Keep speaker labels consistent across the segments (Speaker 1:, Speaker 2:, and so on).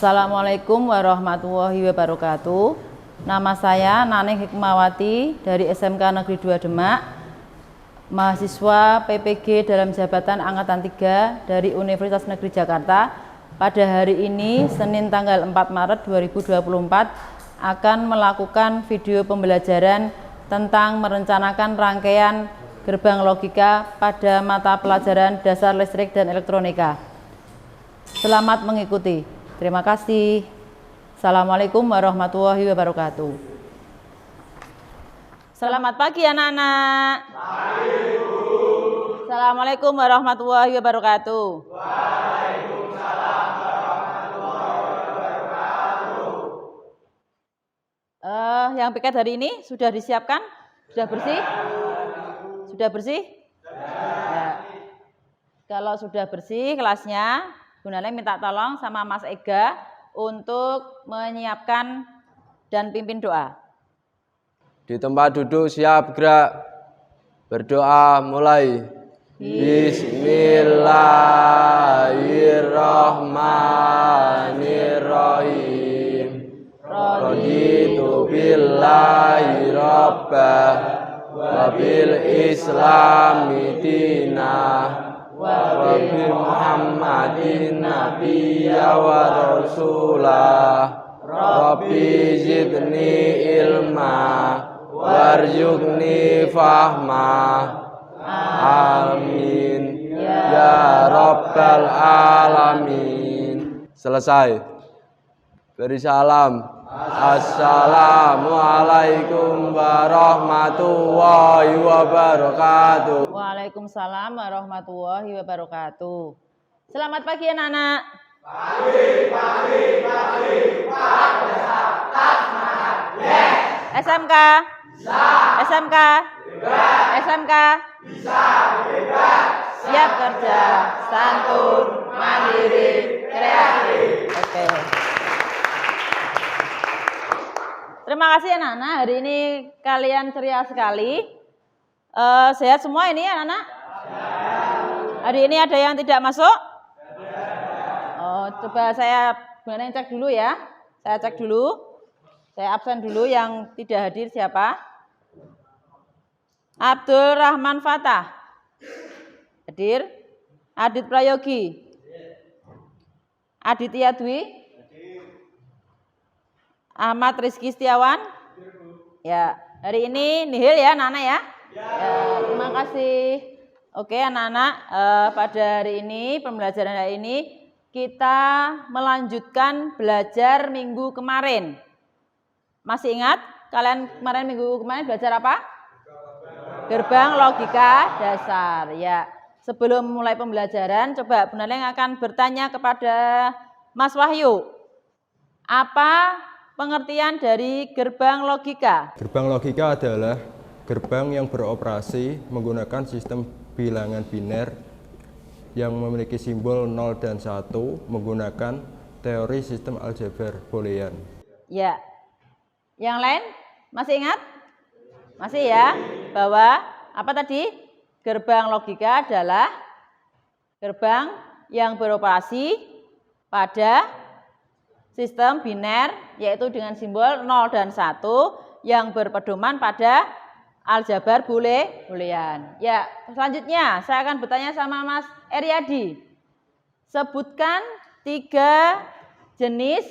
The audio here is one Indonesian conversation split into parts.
Speaker 1: Assalamualaikum warahmatullahi wabarakatuh. Nama saya Naning Hikmawati dari SMK Negeri 2 Demak, mahasiswa PPG dalam jabatan Angkatan 3 dari Universitas Negeri Jakarta. Pada hari ini, Senin tanggal 4 Maret 2024, akan melakukan video pembelajaran tentang merencanakan rangkaian gerbang logika pada mata pelajaran dasar listrik dan elektronika. Selamat mengikuti. Terima kasih. Assalamualaikum warahmatullahi wabarakatuh. Selamat pagi anak-anak. Assalamualaikum warahmatullahi wabarakatuh. Waalaikumsalam warahmatullahi wabarakatuh. Yang piket hari ini sudah disiapkan? Sudah bersih? Sudah bersih? Ya. Kalau sudah bersih kelasnya, Bunda Neng minta tolong sama Mas Ega untuk menyiapkan dan pimpin doa.
Speaker 2: Di tempat duduk siap gerak. Berdoa mulai. Bismillahirrahmanirrahim. Raditu billahi rabbah wa bil islami dinah wa bi Muhammadin nabiyya wa rasulah. Rabbi zidni ilma warzuqni fahma. Amin ya rabbal alamin. Selesai. Beri salam. Assalamualaikum warahmatullahi wabarakatuh.
Speaker 1: Waalaikumsalam warahmatullahi wabarakatuh. Selamat pagi anak-anak.
Speaker 3: Pagi. Yes.
Speaker 1: SMK.
Speaker 3: Bisa.
Speaker 1: SMK.
Speaker 3: Bebas.
Speaker 1: SMK.
Speaker 3: Bisa. Bebas.
Speaker 1: Siap kerja, santun, mandiri, kreatif. Oke. Terima kasih anak-anak. Hari ini kalian ceria sekali. Sehat semua ini anak-anak? Hari ini ada yang tidak masuk? Oh, coba saya benar cek dulu ya. Saya cek dulu. Saya absen dulu yang tidak hadir siapa? Abdul Rahman Fatah. Hadir. Adit Prayogi. Aditya Dwi. Ahmad Rizky Setiawan. Ya, hari ini nihil ya anak-anak ya. Ya, terima kasih. Oke anak-anak, pada hari ini, pembelajaran hari ini, kita melanjutkan belajar minggu kemarin. Masih ingat? Kalian kemarin minggu kemarin belajar apa? Gerbang logika dasar. Ya, sebelum mulai pembelajaran, coba Bunda Neng akan bertanya kepada Mas Wahyu. Apa pengertian dari gerbang logika?
Speaker 4: Gerbang logika adalah gerbang yang beroperasi menggunakan sistem bilangan biner yang memiliki simbol 0 dan 1 menggunakan teori sistem aljabar Boolean.
Speaker 1: Ya. Yang lain masih ingat? Masih ya? Bahwa apa tadi? Gerbang logika adalah gerbang yang beroperasi pada sistem biner, yaitu dengan simbol 0 dan 1 yang berpedoman pada aljabar Boolean. Ya, selanjutnya saya akan bertanya sama Mas Eryadi. Sebutkan 3 jenis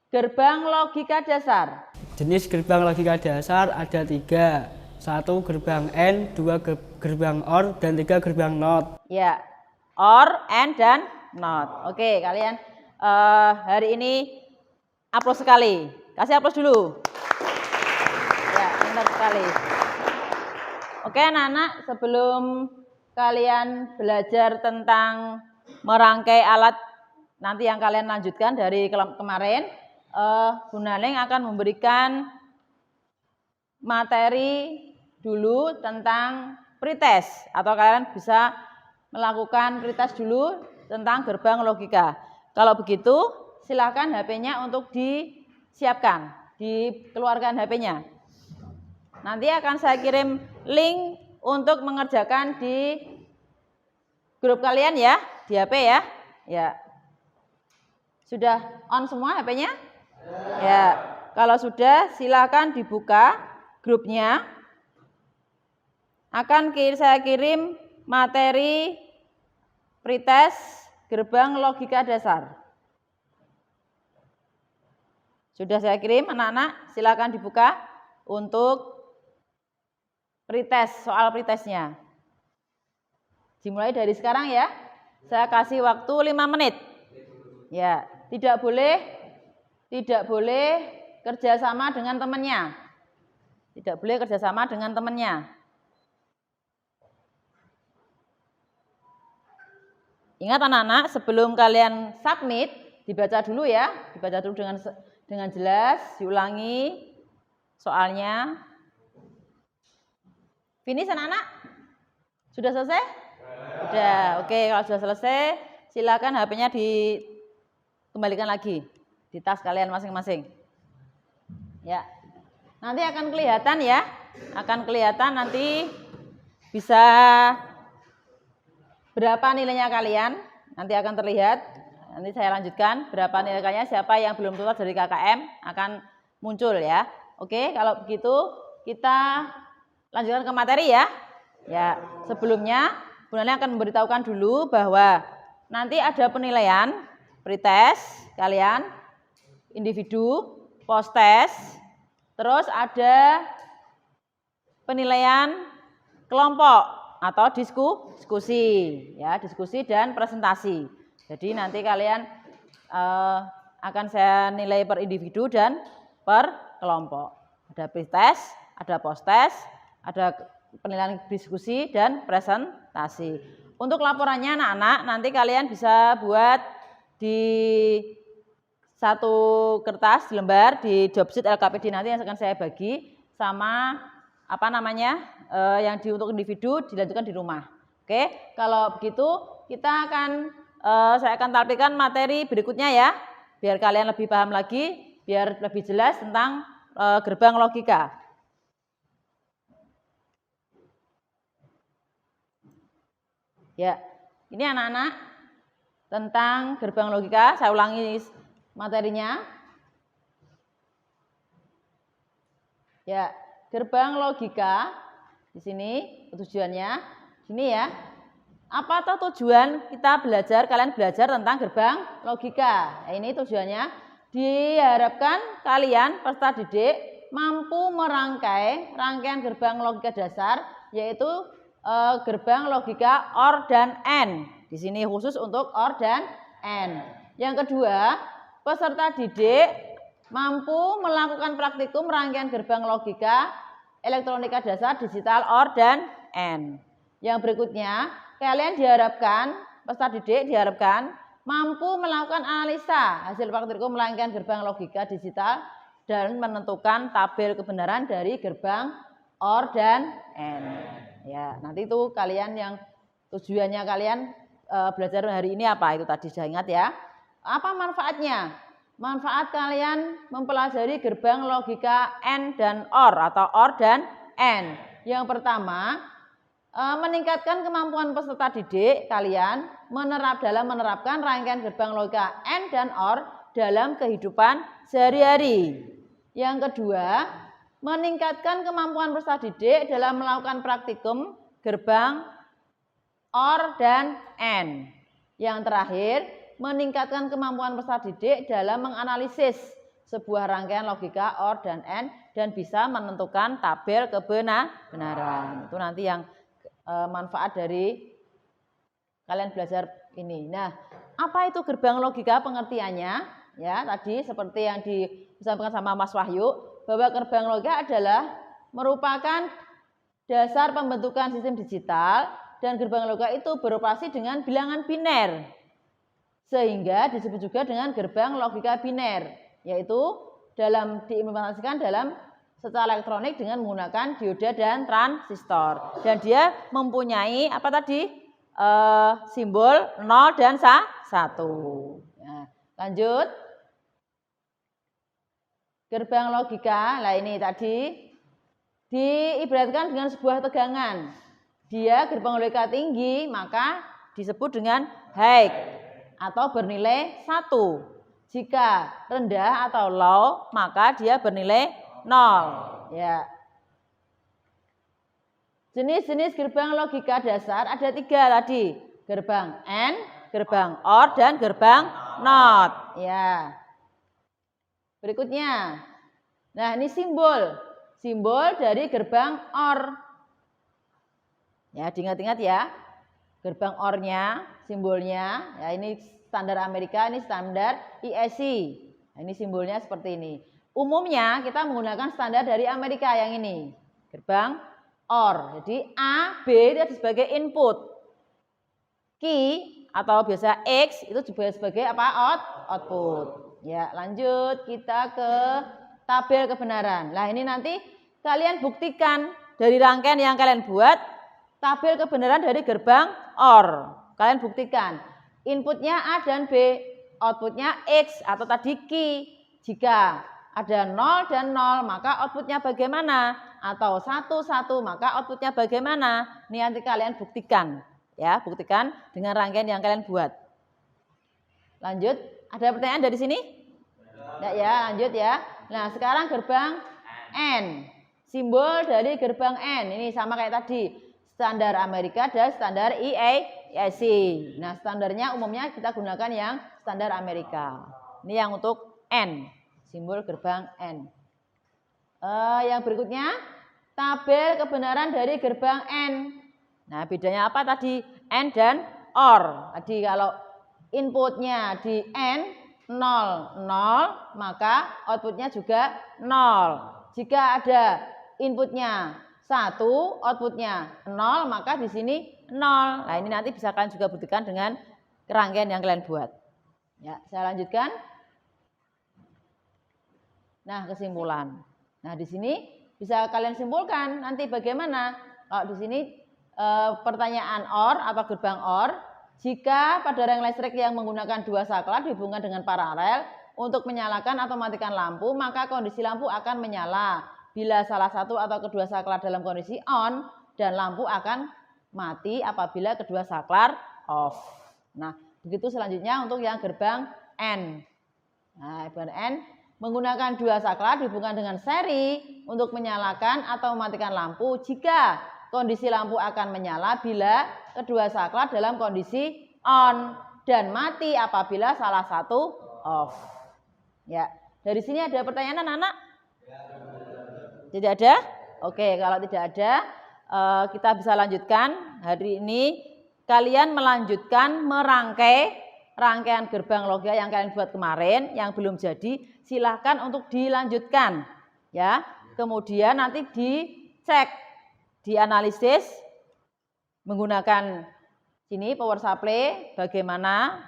Speaker 1: gerbang logika dasar.
Speaker 5: Jenis gerbang logika dasar ada 3. 1 gerbang AND, 2 gerbang OR, dan 3 gerbang NOT.
Speaker 1: Ya, OR, AND, dan NOT. Oke, kalian hari ini aplaus sekali. Kasih aplaus dulu. Ya, pintar sekali. Oke anak-anak, sebelum kalian belajar tentang merangkai alat nanti yang kalian lanjutkan dari kemarin, Bunda Neng akan memberikan materi dulu tentang pretest, atau kalian bisa melakukan pretest dulu tentang gerbang logika. Kalau begitu, silakan HP-nya untuk disiapkan, dikeluarkan HP-nya. Nanti akan saya kirim link untuk mengerjakan di grup kalian ya, di HP ya. Ya. Sudah on semua HP-nya? Ya. Kalau sudah, silakan dibuka grupnya. Saya kirim materi pretest gerbang logika dasar. Sudah saya kirim anak-anak, silakan dibuka untuk pretest, soal pretestnya. Dimulai dari sekarang ya. Saya kasih waktu 5 menit. Ya, tidak boleh kerjasama dengan temannya. Tidak boleh kerjasama dengan temannya. Ingat anak-anak, sebelum kalian submit, dibaca dulu ya. Dibaca dulu dengan jelas, diulangi soalnya. Finish anak-anak? Sudah selesai? Sudah. Oke, kalau sudah selesai, silakan HP-nya dikembalikan lagi di tas kalian masing-masing. Ya. Nanti akan kelihatan ya. Akan kelihatan nanti bisa berapa nilainya kalian. Nanti akan terlihat. Nanti saya lanjutkan berapa nilainya, siapa yang belum tuntas dari KKM akan muncul ya. Oke, kalau begitu kita lanjutkan ke materi ya. Ya, sebelumnya Bu Nani akan memberitahukan dulu bahwa nanti ada penilaian pretest kalian, individu, post test, terus ada penilaian kelompok atau diskusi, ya, diskusi dan presentasi. Jadi nanti kalian akan saya nilai per individu dan per kelompok. Ada pretest, ada post test, ada penilaian diskusi dan presentasi. Untuk laporannya anak-anak nanti kalian bisa buat di satu kertas di lembar di job sheet LKPD nanti yang akan saya bagi sama yang untuk individu dilanjutkan di rumah. Oke, kalau begitu saya akan tampilkan materi berikutnya ya, biar kalian lebih paham lagi, biar lebih jelas tentang gerbang logika. Ya, ini anak-anak tentang gerbang logika. Saya ulangi materinya. Ya, gerbang logika di sini tujuannya. Sini ya. Apa tuh tujuan kita belajar? Kalian belajar tentang gerbang logika. Nah, ini tujuannya diharapkan kalian peserta didik mampu merangkai rangkaian gerbang logika dasar, yaitu gerbang logika OR dan AND. Di sini khusus untuk OR dan AND. Yang kedua, peserta didik mampu melakukan praktikum rangkaian gerbang logika elektronika dasar digital OR dan AND. Yang berikutnya, kalian peserta didik diharapkan mampu melakukan analisa hasil praktikum rangkaian gerbang logika digital dan menentukan tabel kebenaran dari gerbang OR dan AND. Ya, nanti itu kalian yang tujuannya kalian belajar hari ini apa itu tadi sudah ingat ya. Apa manfaatnya? Manfaat kalian mempelajari gerbang logika AND dan OR atau OR dan AND. Yang pertama, meningkatkan kemampuan peserta didik kalian menerapkan rangkaian gerbang logika AND dan OR dalam kehidupan sehari-hari. Yang kedua, meningkatkan kemampuan peserta didik dalam melakukan praktikum gerbang OR dan AND. Yang terakhir, meningkatkan kemampuan peserta didik dalam menganalisis sebuah rangkaian logika OR dan AND dan bisa menentukan tabel kebenaran. Itu nanti yang manfaat dari kalian belajar ini. Nah, apa itu gerbang logika pengertiannya? Ya, tadi seperti yang disampaikan sama Mas Wahyu, bahwa gerbang logika adalah merupakan dasar pembentukan sistem digital dan gerbang logika itu beroperasi dengan bilangan biner. Sehingga disebut juga dengan gerbang logika biner, yaitu diimplementasikan dalam secara elektronik dengan menggunakan dioda dan transistor. Dan dia mempunyai simbol 0 dan 1. Nah, lanjut. Gerbang logika, nah ini tadi diibaratkan dengan sebuah tegangan. Dia gerbang logika tinggi, maka disebut dengan high atau bernilai 1. Jika rendah atau low, maka dia bernilai 0. Ya. Jenis-jenis gerbang logika dasar ada 3 tadi. Gerbang AND, gerbang OR, dan gerbang NOT. Ya. Berikutnya. Nah, ini simbol. Simbol dari gerbang OR. Ya, diingat-ingat ya. Gerbang OR-nya, simbolnya, ya ini standar Amerika, ini standar IEC. Nah, ini simbolnya seperti ini. Umumnya kita menggunakan standar dari Amerika yang ini. Gerbang OR. Jadi A, B itu sebagai input. Key atau biasa X itu juga sebagai apa? Output. Ya, lanjut kita ke tabel kebenaran. Nah, ini nanti kalian buktikan dari rangkaian yang kalian buat tabel kebenaran dari gerbang OR. Kalian buktikan. Inputnya A dan B, outputnya X atau tadi key. Jika ada 0 dan 0, maka outputnya bagaimana? Atau 1, 1, maka outputnya bagaimana? Ini nanti kalian buktikan. Ya, buktikan dengan rangkaian yang kalian buat. Lanjut, ada pertanyaan dari sini? Enggak ya, lanjut ya. Nah, sekarang gerbang N. Simbol dari gerbang N, ini sama kayak tadi. Standar Amerika dan standar IEC. Nah, standarnya umumnya kita gunakan yang standar Amerika. Ini yang untuk N, simbol gerbang N. Yang berikutnya, tabel kebenaran dari gerbang N. Nah, bedanya apa tadi? N dan OR. Tadi kalau inputnya di N 0, 0, maka outputnya juga 0. Jika ada inputnya 1, outputnya 0, maka di sini 0. Nah, ini nanti bisa kalian juga buktikan dengan rangkaian yang kalian buat. Ya, saya lanjutkan. Nah, kesimpulan. Nah, di sini bisa kalian simpulkan nanti bagaimana. Kalau di sini pertanyaan OR atau gerbang OR, jika pada rel listrik yang menggunakan 2 saklar dihubungkan dengan paralel untuk menyalakan atau mematikan lampu, maka kondisi lampu akan menyala. Bila salah satu atau kedua saklar dalam kondisi on, dan lampu akan mati apabila kedua saklar off. Nah, begitu selanjutnya untuk yang gerbang N. Nah, gerbang N menggunakan 2 saklar dihubungkan dengan seri untuk menyalakan atau mematikan lampu jika kondisi lampu akan menyala bila kedua saklar dalam kondisi on dan mati apabila salah satu off. Ya, dari sini ada pertanyaan anak-anak? Tidak ada? Oke, kalau tidak ada, kita bisa lanjutkan. Hari ini kalian melanjutkan merangkai rangkaian gerbang logika yang kalian buat kemarin, yang belum jadi, silahkan untuk dilanjutkan. Ya, kemudian nanti dicek, dianalisis menggunakan sini power supply, bagaimana,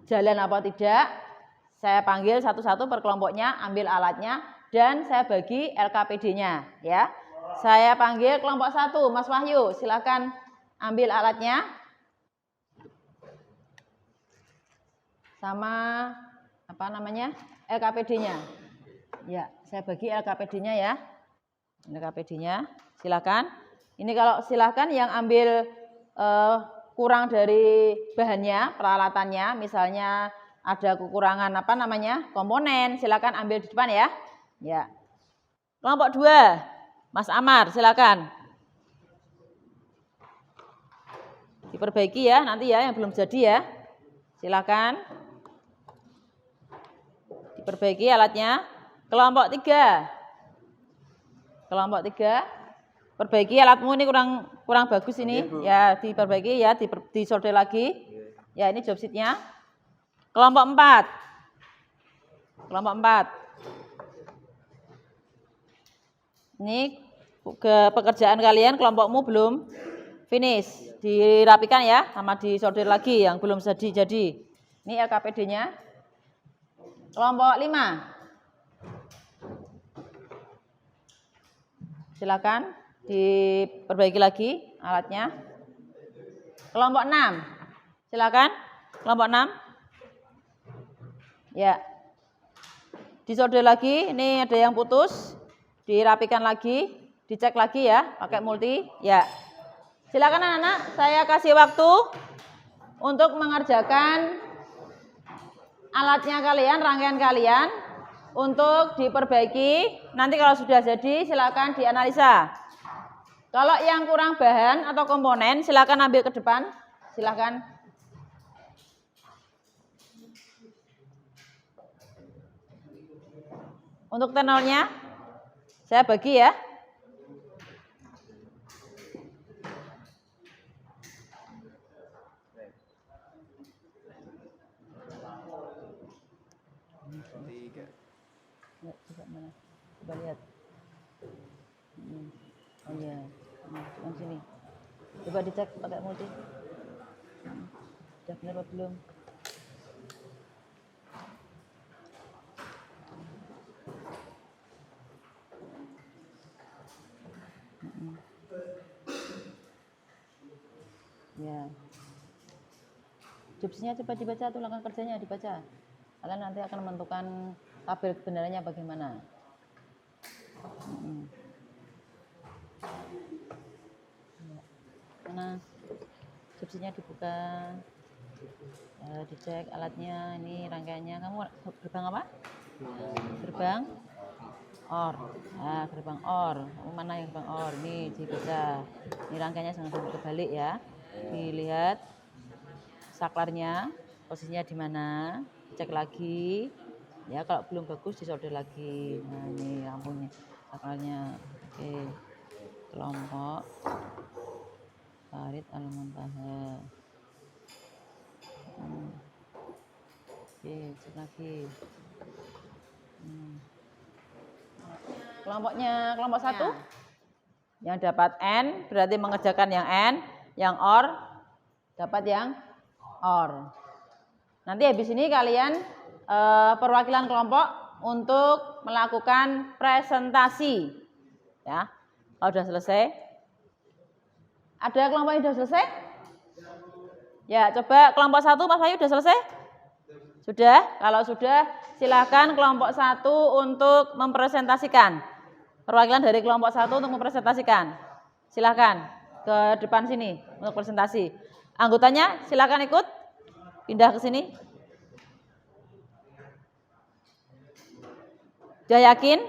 Speaker 1: jalan apa tidak. Saya panggil satu-satu per kelompoknya, ambil alatnya, dan saya bagi LKPD-nya. Ya, saya panggil kelompok 1, Mas Wahyu, silakan ambil alatnya, sama apa namanya LKPD-nya. Ya, saya bagi LKPD-nya ya, LKPD-nya, silakan. Ini kalau silakan yang ambil kurang dari bahannya, peralatannya, misalnya ada kekurangan apa namanya komponen, silakan ambil di depan ya. Ya. Kelompok 2, Mas Amar, silakan. Diperbaiki ya nanti ya yang belum jadi ya. Silakan. Diperbaiki alatnya. Kelompok 3. Kelompok 3. Perbaiki alatmu ini kurang bagus ini. Ya, diperbaiki ya, disolder lagi. Ya, ini job sheet-nya. Kelompok 4. Kelompok 4. Ini ke pekerjaan kalian, kelompokmu belum finish. Dirapikan ya, sama disolder lagi yang belum jadi. Ini LKPD-nya. Kelompok 5. Silakan diperbaiki lagi alatnya. Kelompok 6. Silakan. Kelompok 6. Ya. Disolder lagi, ini ada yang putus. Dirapikan lagi, dicek lagi ya, pakai multi. Ya. Silakan anak-anak, saya kasih waktu untuk mengerjakan alatnya kalian, rangkaian kalian untuk diperbaiki. Nanti kalau sudah jadi silakan dianalisa. Kalau yang kurang bahan atau komponen silakan ambil ke depan. Silakan. Untuk tenornya saya bagi ya. Ya, coba mana? Coba lihat. Oh iya, yang sini. Coba dicek pakai multi. Sudah benar apa belum? Ya. Jobsnya coba dibaca tuh, langkah kerjanya dibaca. Kalian nanti akan menentukan tabel kebenarannya bagaimana. Mana jobsnya dibuka, dicek alatnya, ini rangkaiannya. Kamu gerbang apa? Gerbang OR. Nah, gerbang OR. Mana yang gerbang OR? Ini dibaca. Ini rangkaiannya jangan sampai kebalik ya. Dilihat saklarnya, posisinya di mana, cek lagi. Ya, kalau belum bagus disolder lagi. Nah, ini lampunya, saklarnya. Oke. Kelompok Farid Al-Muntaha. Oke, cek lagi. Kelompoknya kelompok 1 yang dapat N berarti mengerjakan yang N, yang OR dapat yang OR. Nanti habis ini kalian perwakilan kelompok untuk melakukan presentasi. Ya, kalau sudah selesai. Ada kelompok yang sudah selesai? Ya, coba kelompok 1 Mas Bayu sudah selesai? Sudah? Kalau sudah, silakan kelompok 1 untuk mempresentasikan. Perwakilan dari kelompok 1 untuk mempresentasikan. Silakan ke depan sini untuk presentasi. Anggotanya silakan ikut, pindah ke sini. Sudah yakin?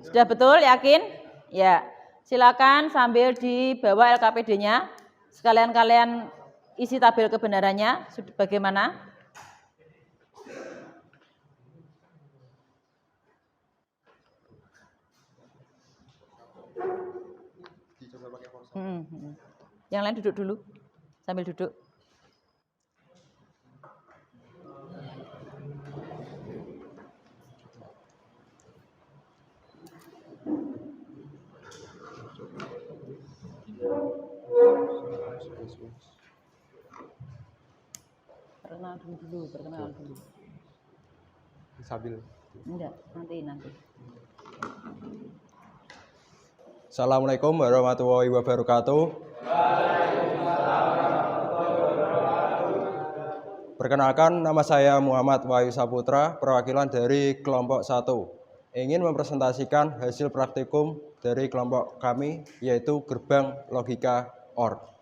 Speaker 1: Sudah betul yakin? Ya. Silakan sambil dibawa LKPD-nya. Sekalian kalian isi tabel kebenarannya bagaimana? Yang lain duduk dulu, sambil duduk. Perkenalan dulu.
Speaker 4: Sambil.
Speaker 1: Enggak, nanti.
Speaker 4: Assalamualaikum warahmatullahi wabarakatuh. Perkenalkan, nama saya Muhammad Wahyu Saputra, perwakilan dari kelompok 1. Ingin mempresentasikan hasil praktikum dari kelompok kami, yaitu gerbang logika OR.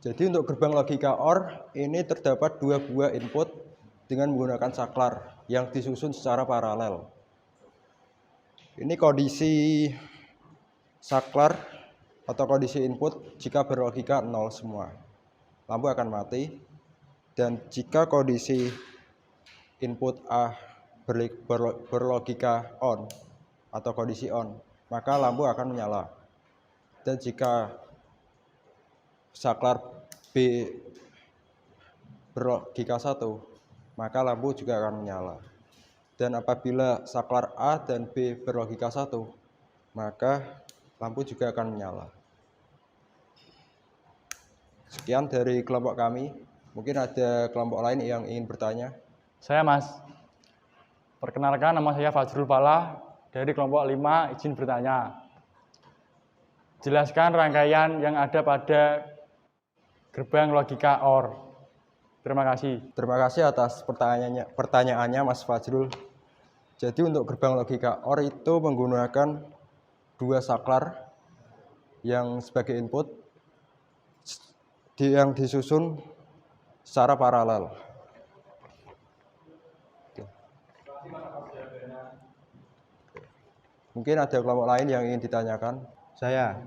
Speaker 4: Jadi untuk gerbang logika OR ini terdapat 2 buah input dengan menggunakan saklar yang disusun secara paralel. Ini kondisi saklar atau kondisi input jika berlogika 0 semua. Lampu akan mati. Dan jika kondisi input A berlogika on atau kondisi on, maka lampu akan menyala. Dan jika saklar B berlogika 1, maka lampu juga akan menyala. Dan apabila saklar A dan B berlogika 1, maka lampu juga akan menyala. Sekian dari kelompok kami. Mungkin ada kelompok lain yang ingin bertanya.
Speaker 6: Saya Mas. Perkenalkan, nama saya Fajrul Falah dari kelompok 5, izin bertanya. Jelaskan rangkaian yang ada pada gerbang logika OR. Terima kasih.
Speaker 4: Terima kasih atas pertanyaannya Mas Fajrul. Jadi untuk gerbang logika OR itu menggunakan dua saklar yang sebagai input yang disusun secara paralel. Mungkin ada kelompok lain yang ingin ditanyakan.
Speaker 7: Saya,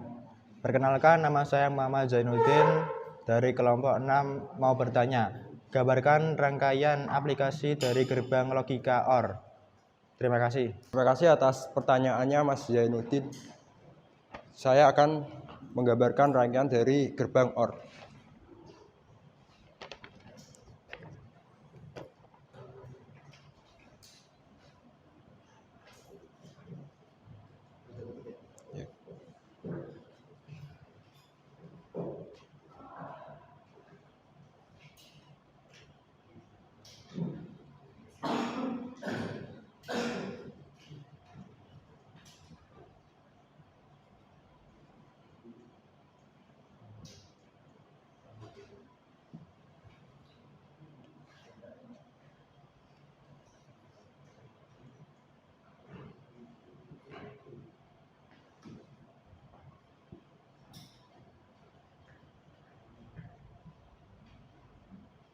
Speaker 7: perkenalkan nama saya Muhammad Zainuddin dari kelompok 6 mau bertanya. Gambarkan rangkaian aplikasi dari gerbang logika OR. Terima kasih.
Speaker 4: Terima kasih atas pertanyaannya Mas Zainuddin. Saya akan menggambarkan rangkaian dari gerbang OR.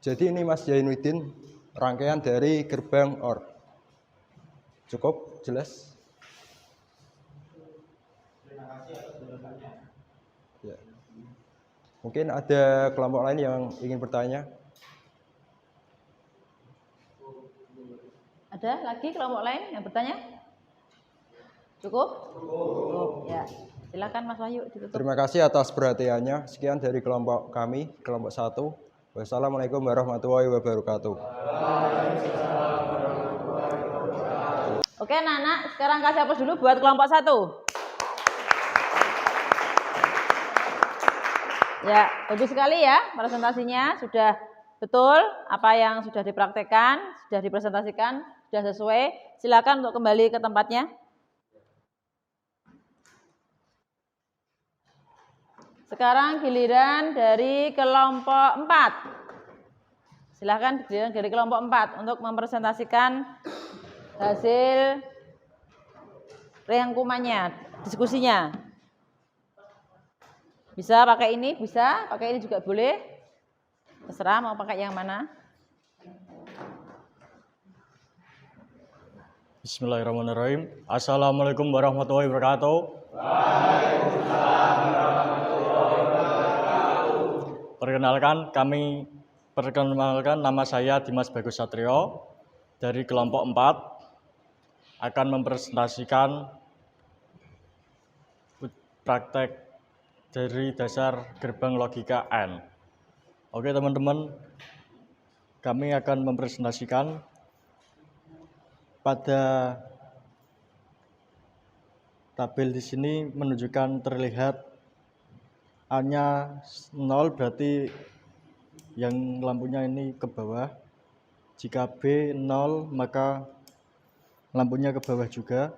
Speaker 4: Jadi ini Mas Zainuddin, rangkaian dari gerbang OR. Cukup jelas? Ya. Mungkin ada kelompok lain yang ingin bertanya?
Speaker 1: Ada lagi kelompok lain yang bertanya? Cukup? Cukup. Ya. Silakan Mas Wahyu ditutup.
Speaker 4: Terima kasih atas perhatiannya. Sekian dari kelompok kami, kelompok 1. Wassalamualaikum warahmatullahi wabarakatuh.
Speaker 1: Oke, anak-anak, sekarang kasih hapus dulu buat kelompok 1. Ya, bagus sekali ya presentasinya, sudah betul apa yang sudah dipraktekkan, sudah dipresentasikan, sudah sesuai. Silakan untuk kembali ke tempatnya. Sekarang giliran dari kelompok 4. Silakan giliran dari kelompok 4 untuk mempresentasikan hasil rangkumannya, diskusinya. Bisa pakai ini, bisa pakai ini juga boleh. Terserah mau pakai yang mana.
Speaker 6: Bismillahirrahmanirrahim. Assalamualaikum warahmatullahi wabarakatuh. Perkenalkan nama saya Dimas Bagus Satrio dari kelompok 4 akan mempresentasikan praktek dari dasar gerbang logika N. Oke teman-teman, kami akan mempresentasikan pada tabel di sini menunjukkan terlihat A-nya 0 berarti yang lampunya ini ke bawah. Jika B 0 maka lampunya ke bawah juga.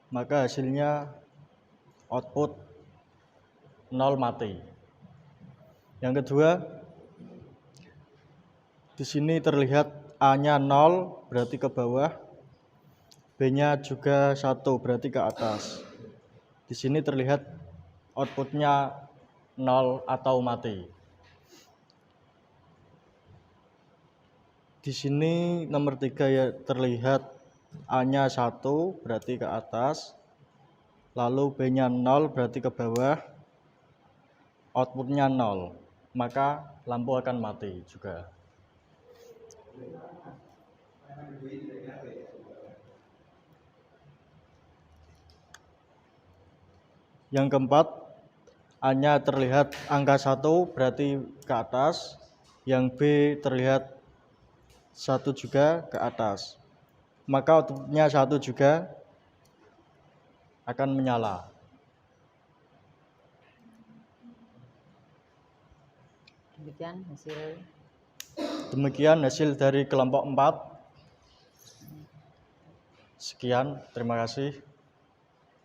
Speaker 6: Maka hasilnya output 0 mati. Yang kedua, di sini terlihat A-nya 0 berarti ke bawah. B-nya juga 1 berarti ke atas. Di sini terlihat outputnya 0 atau mati. Di sini nomor 3 ya terlihat A-nya 1 berarti ke atas. Lalu B-nya 0 berarti ke bawah. Outputnya 0. Maka lampu akan mati juga. Yang keempat, A-nya terlihat angka 1 berarti ke atas, yang B terlihat 1 juga ke atas. Maka outputnya 1 juga akan menyala. Demikian hasil dari kelompok 4. Sekian, terima kasih.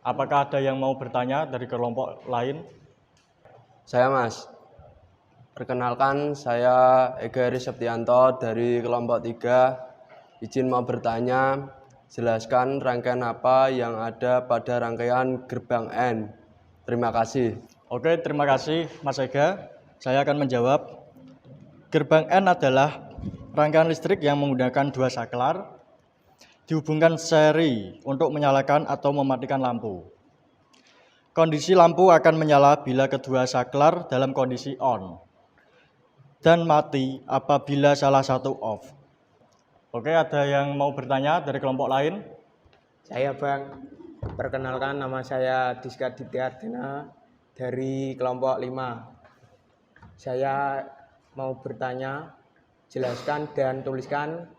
Speaker 6: Apakah ada yang mau bertanya dari kelompok lain?
Speaker 2: Saya Mas. Perkenalkan, saya Ega Heri Septianto dari kelompok 3. Izin mau bertanya, jelaskan rangkaian apa yang ada pada rangkaian gerbang N. Terima kasih.
Speaker 6: Oke, terima kasih Mas Ega. Saya akan menjawab. Gerbang N adalah rangkaian listrik yang menggunakan dua saklar dihubungkan seri untuk menyalakan atau mematikan lampu. Kondisi lampu akan menyala bila kedua saklar dalam kondisi on dan mati apabila salah satu off. Oke, ada yang mau bertanya dari kelompok lain?
Speaker 8: Saya Bang, perkenalkan nama saya Diska Dityardana dari kelompok 5. Saya mau bertanya, jelaskan dan tuliskan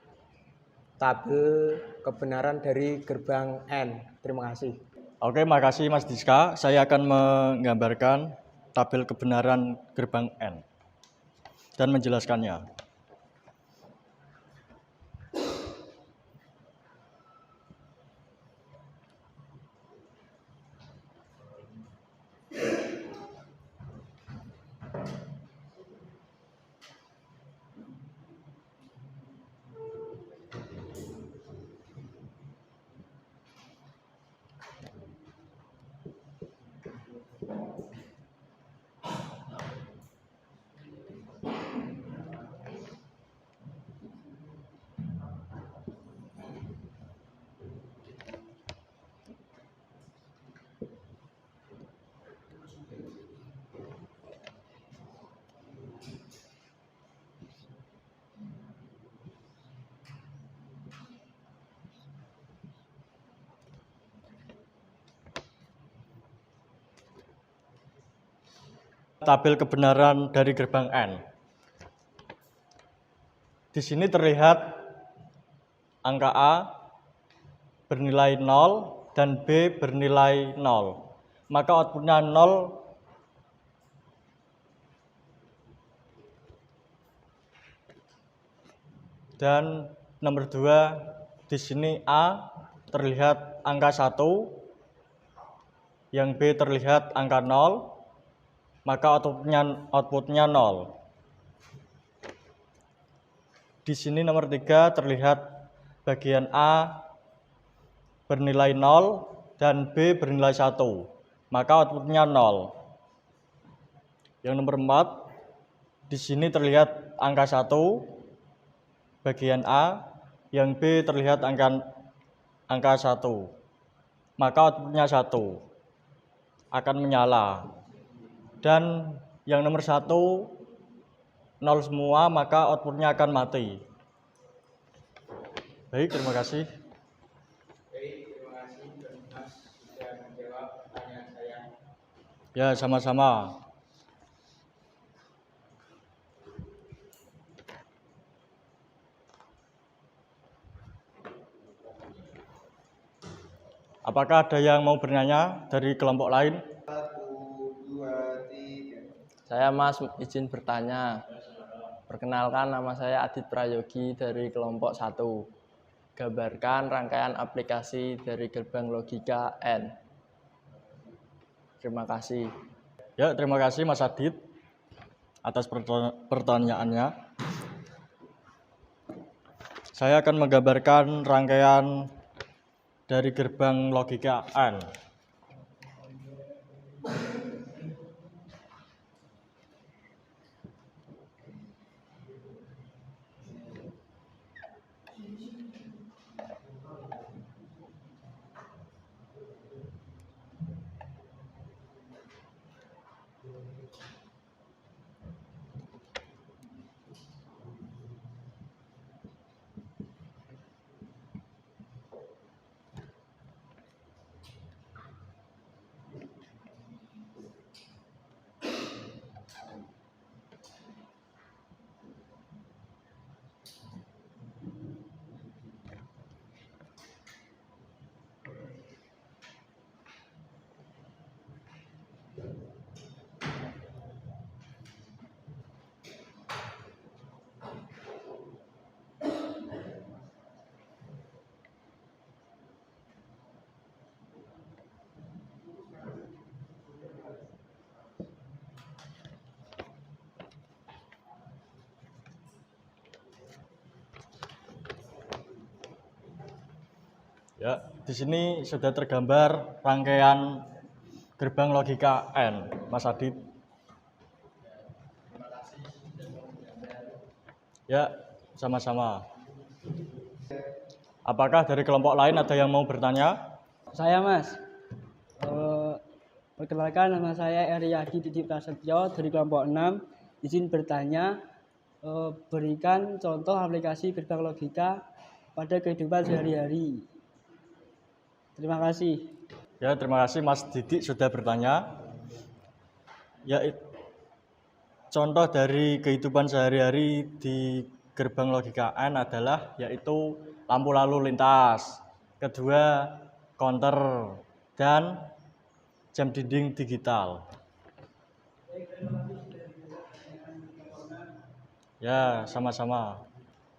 Speaker 8: tabel kebenaran dari gerbang N. Terima kasih.
Speaker 6: Oke, makasih Mas Diska. Saya akan menggambarkan tabel kebenaran gerbang N dan menjelaskannya. Tabel kebenaran dari gerbang N. Di sini terlihat angka A bernilai 0 dan B bernilai 0. Maka outputnya 0 dan nomor 2 di sini A terlihat angka 1, yang B terlihat angka 0. Maka outputnya 0. Di sini nomor 3 terlihat bagian A bernilai 0 dan B bernilai 1. Maka outputnya 0. Yang nomor 4, di sini terlihat angka 1 bagian A, yang B terlihat angka 1. Maka outputnya 1 akan menyala. Dan yang nomor 1 0 semua, maka outputnya akan mati. Baik, terima kasih.
Speaker 8: Terima kasih Mas sudah menjawab pertanyaan saya.
Speaker 6: Ya, sama-sama. Apakah ada yang mau bertanya dari kelompok lain?
Speaker 9: Saya Mas izin bertanya. Perkenalkan, nama saya Adit Prayogi dari kelompok 1. Gambarkan rangkaian aplikasi dari gerbang logika N. Terima kasih.
Speaker 6: Ya, terima kasih Mas Adit atas pertanyaannya. Saya akan menggambarkan rangkaian dari gerbang logika N. Ya, di sini sudah tergambar rangkaian gerbang logika N, Mas Adit. Ya, sama-sama. Apakah dari kelompok lain ada yang mau bertanya?
Speaker 5: Saya Mas. Perkenalkan, nama saya Eryadi Didi Prasetyo dari kelompok 6. Izin bertanya, berikan contoh aplikasi gerbang logika pada kehidupan sehari-hari. Terima kasih.
Speaker 6: Ya, terima kasih Mas Didi sudah bertanya. Ya, contoh dari kehidupan sehari-hari di gerbang logika N adalah yaitu lampu lalu lintas, kedua counter, dan jam dinding digital. Ya, sama-sama.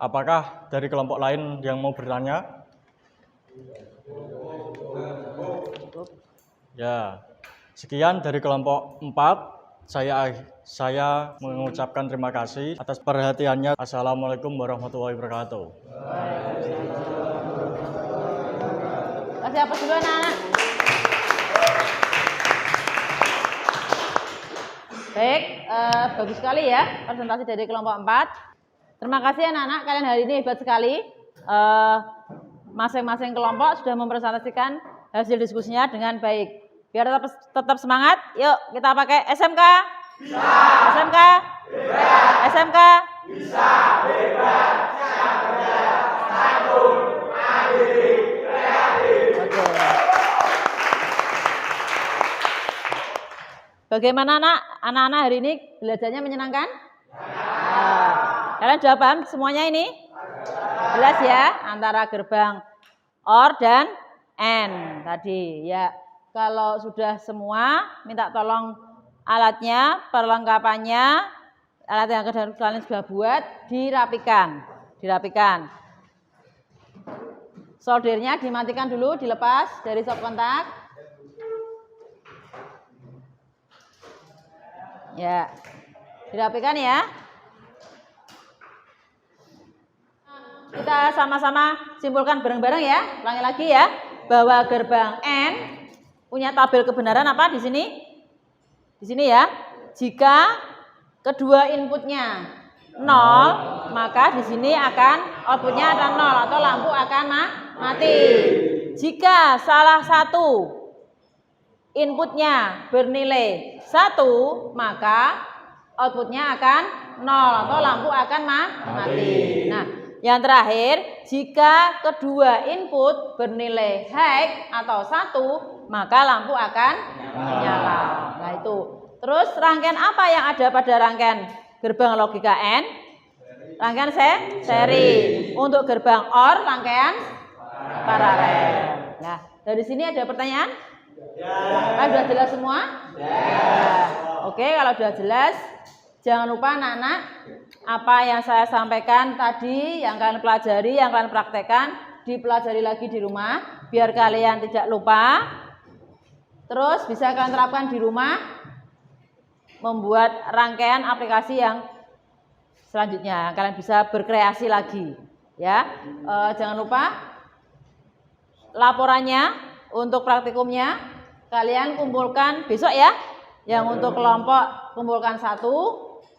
Speaker 6: Apakah dari kelompok lain yang mau bertanya? Ya, sekian dari kelompok 4. Saya mengucapkan terima kasih atas perhatiannya. Assalamualaikum warahmatullahi wabarakatuh.
Speaker 1: Kasih apa dulu anak-anak? Baik, bagus sekali ya presentasi dari kelompok 4. Terima kasih anak-anak, kalian hari ini hebat sekali. Masing-masing kelompok sudah mempresentasikan hasil diskusinya dengan baik. Biar tetap semangat, yuk kita pakai SMK. Bisa. SMK. Bebas. SMK.
Speaker 3: Bisa bebas. Siap kerja. Santun. Mandiri. Kreatif.
Speaker 1: Oke. Bagaimana anak-anak hari ini belajarnya menyenangkan? Kalian sudah paham semuanya ini? Jelas ya, antara gerbang OR dan N tadi ya. Kalau sudah semua, minta tolong alatnya, perlengkapannya, alat yang kalian sudah buat, dirapikan. Soldernya dimatikan dulu, dilepas dari stop kontak. Ya, dirapikan ya. Kita sama-sama simpulkan bareng-bareng ya. Ulangi lagi ya, bahwa gerbang N punya tabel kebenaran apa di sini? Di sini ya. Jika kedua inputnya 0, maka di sini akan outputnya ada 0 atau lampu akan mati. Jika salah satu inputnya bernilai 1, maka outputnya akan 0 atau lampu akan mati. Nah, yang terakhir, jika kedua input bernilai high atau 1, maka lampu akan menyala. Nah itu. Terus rangkaian apa yang ada pada rangkaian gerbang logika N? Rangkaian seri. Untuk gerbang OR rangkaian paralel. Nah, dari sini ada pertanyaan? Kan sudah jelas semua? Ya. Oke, kalau sudah jelas, jangan lupa anak-anak, apa yang saya sampaikan tadi, yang kalian pelajari, yang kalian praktekkan, dipelajari lagi di rumah, biar kalian tidak lupa. Terus bisa kalian terapkan di rumah, membuat rangkaian aplikasi yang selanjutnya, kalian bisa berkreasi lagi. Ya, jangan lupa laporannya untuk praktikumnya kalian kumpulkan besok ya. Yang untuk kelompok kumpulkan 1.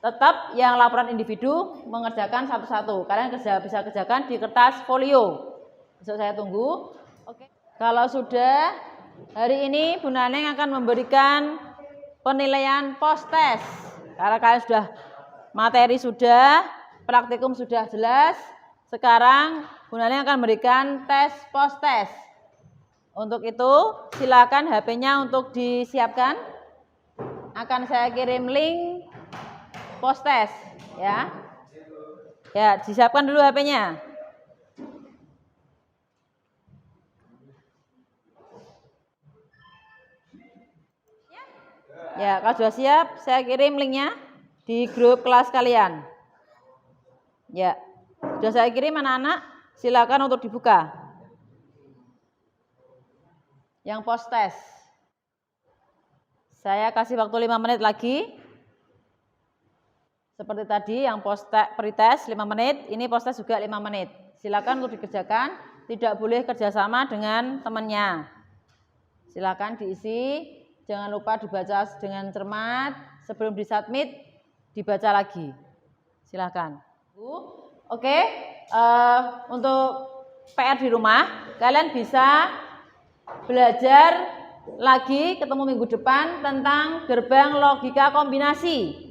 Speaker 1: Tetap yang laporan individu mengerjakan satu-satu. Kalian bisa kerjakan di kertas folio. Besok saya tunggu. Oke. Kalau sudah, hari ini Bu Naneng akan memberikan penilaian post test. Karena kalian sudah materi sudah, praktikum sudah jelas. Sekarang Bu Naneng akan memberikan tes post test. Untuk itu silakan HP-nya untuk disiapkan. Akan saya kirim link post test ya. Ya, disiapkan dulu HP-nya. Ya, kalau sudah siap, saya kirim linknya di grup kelas kalian. Ya, sudah saya kirim anak-anak, silakan untuk dibuka. Yang post test. Saya kasih waktu 5 menit lagi. Seperti tadi yang pretest 5 menit, ini post test juga 5 menit. Silakan untuk dikerjakan. tidak boleh kerjasama dengan temannya. Silakan diisi, jangan lupa dibaca dengan cermat, sebelum disubmit dibaca lagi. Silakan. Oke, untuk PR di rumah, kalian bisa belajar lagi ketemu minggu depan tentang gerbang logika kombinasi.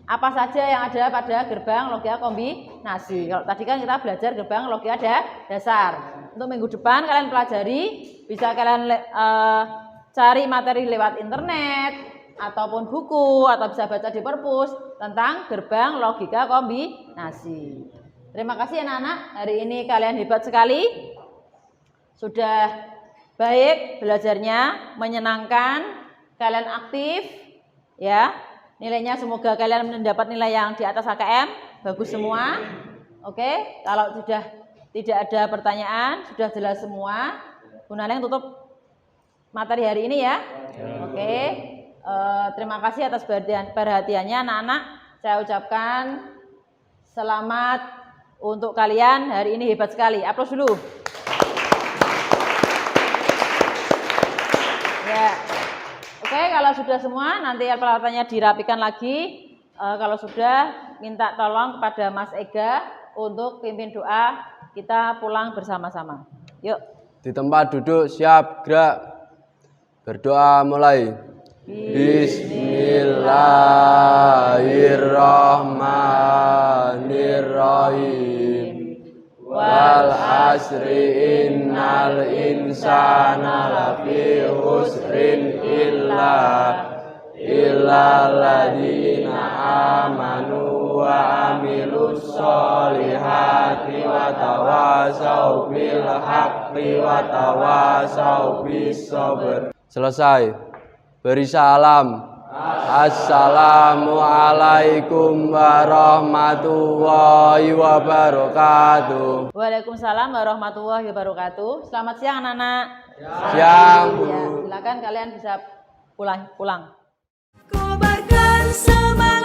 Speaker 1: Apa saja yang ada pada gerbang logika kombinasi. Kalau tadi kan kita belajar gerbang logika dasar. Untuk minggu depan kalian pelajari, bisa kalian cari materi lewat internet ataupun buku, atau bisa baca di perpus tentang gerbang logika kombinasi. Terima kasih anak-anak, hari ini kalian hebat sekali. Sudah baik belajarnya, menyenangkan, kalian aktif ya. Nilainya semoga kalian mendapat nilai yang di atas HKM, bagus semua. Oke, kalau sudah tidak ada pertanyaan, sudah jelas semua, Bu Naleng tutup materi hari ini ya. Oke, terima kasih atas perhatiannya anak-anak. Saya ucapkan selamat untuk kalian, hari ini hebat sekali. Aplaus dulu. Ya. Oke, kalau sudah semua nanti peralatannya dirapikan lagi. Kalau sudah, minta tolong kepada Mas Ega untuk pimpin doa, kita pulang bersama-sama. Yuk.
Speaker 2: Di tempat duduk siap, gerak. Berdoa mulai. Bismillahirrahmanirrahim. Wal asri innal insana lafi khusrin illa alladziina amanu wa amilus solihati wa tawasau bil haqqi wa tawasau bis sabr. Selesai. Beri salam. Assalamualaikum warahmatullahi wabarakatuh.
Speaker 1: Waalaikumsalam warahmatullahi wabarakatuh. Selamat siang anak-anak.
Speaker 2: Siang, Bu.
Speaker 1: Ya, silakan kalian bisa pulang.
Speaker 10: Kobarkan semangat.